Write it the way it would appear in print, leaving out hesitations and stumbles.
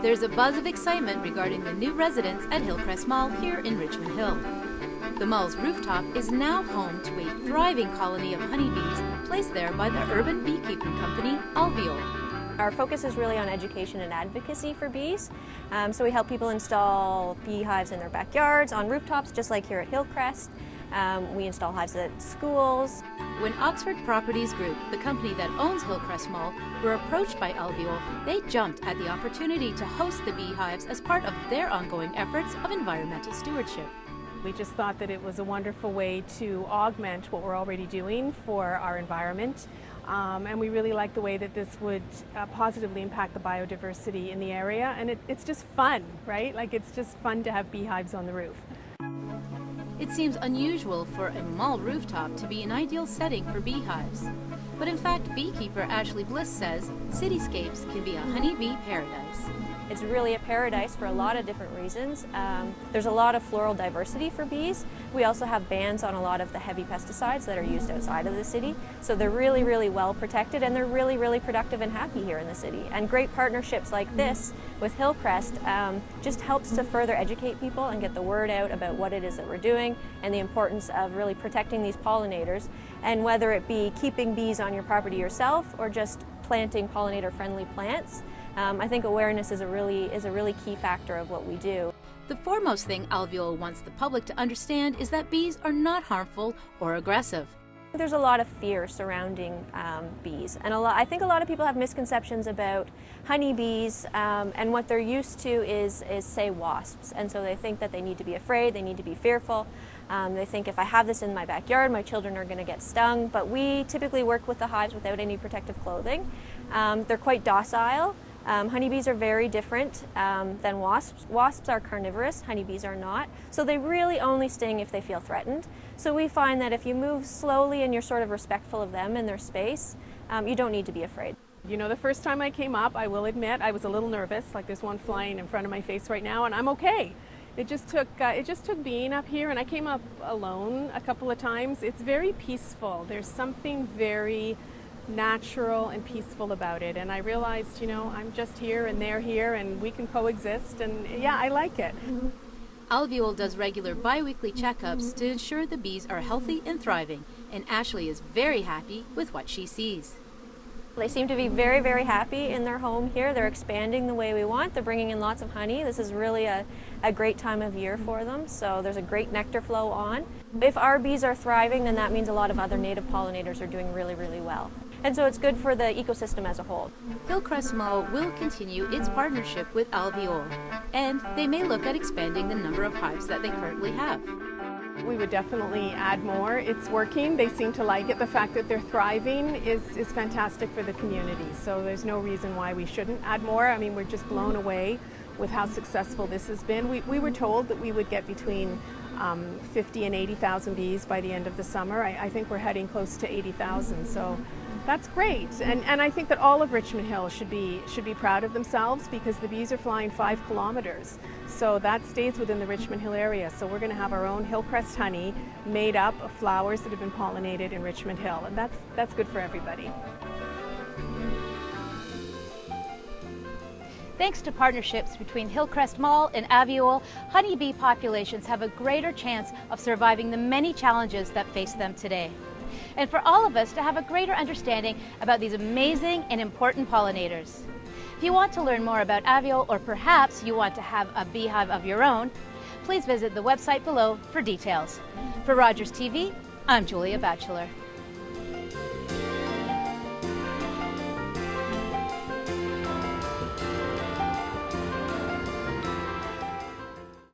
There's a buzz of excitement regarding the new residents at Hillcrest Mall here in Richmond Hill. The mall's rooftop is now home to a thriving colony of honeybees placed there by the urban beekeeping company Alveole. Our focus is really on education and advocacy for bees. So we help people install beehives in their backyards, on rooftops, just like here at Hillcrest. We install hives at schools. When Oxford Properties Group, the company that owns Hillcrest Mall, were approached by Alveole, they jumped at the opportunity to host the beehives as part of their ongoing efforts of environmental stewardship. We just thought that it was a wonderful way to augment what we're already doing for our environment. And we really like the way that this would positively impact the biodiversity in the area. And it's just fun, right? Like, it's just fun to have beehives on the roof. It seems unusual for a mall rooftop to be an ideal setting for beehives. But in fact, beekeeper Ashley Bliss says cityscapes can be a honeybee paradise. It's really a paradise for a lot of different reasons. There's a lot of floral diversity for bees. We also have bans on a lot of the heavy pesticides that are used outside of the city. So they're really, really well protected, and they're really, really productive and happy here in the city. And great partnerships like this with Hillcrest just helps to further educate people and get the word out about what it is that we're doing and the importance of really protecting these pollinators. And whether it be keeping bees on your property yourself or just planting pollinator-friendly plants, I think awareness is a really key factor of what we do. The foremost thing Alveole wants the public to understand is that bees are not harmful or aggressive. There's a lot of fear surrounding bees, and I think a lot of people have misconceptions about honeybees, and what they're used to is say wasps, and so they think that they need to be afraid, they need to be fearful. They think if I have this in my backyard, my children are going to get stung, but we typically work with the hives without any protective clothing. They're quite docile. Honeybees are very different than wasps. Wasps are carnivorous, honeybees are not. So they really only sting if they feel threatened. So we find that if you move slowly and you're sort of respectful of them and their space, you don't need to be afraid. You know, the first time I came up, I will admit, I was a little nervous, like there's one flying in front of my face right now, and I'm okay. It just took being up here, and I came up alone a couple of times. It's very peaceful. There's something very natural and peaceful about it, and I realized, you know, I'm just here and they're here and we can coexist, and yeah, I like it. Alveole does regular bi-weekly checkups to ensure the bees are healthy and thriving, and Ashley is very happy with what she sees. They seem to be very, very happy in their home here. They're expanding the way we want. They're bringing in lots of honey. This is really a great time of year for them, so there's a great nectar flow on. If our bees are thriving, then that means a lot of other native pollinators are doing really, really well. And so it's good for the ecosystem as a whole. Hillcrest Mall will continue its partnership with Alveole, and they may look at expanding the number of hives that they currently have. We would definitely add more. It's working. They seem to like it. The fact that they're thriving is fantastic for the community. So there's no reason why we shouldn't add more. I mean, we're just blown away with how successful this has been. We were told that we would get between 50 and 80,000 bees by the end of the summer. I think we're heading close to 80,000. So that's great, and I think that all of Richmond Hill should be proud of themselves, because the bees are flying 5 kilometers. So that stays within the Richmond Hill area. So we're going to have our own Hillcrest honey made up of flowers that have been pollinated in Richmond Hill, and that's good for everybody. Thanks to partnerships between Hillcrest Mall and Alveole, honeybee populations have a greater chance of surviving the many challenges that face them today. And for all of us to have a greater understanding about these amazing and important pollinators. If you want to learn more about Alveole, or perhaps you want to have a beehive of your own, please visit the website below for details. For Rogers TV, I'm Julia Batchelor.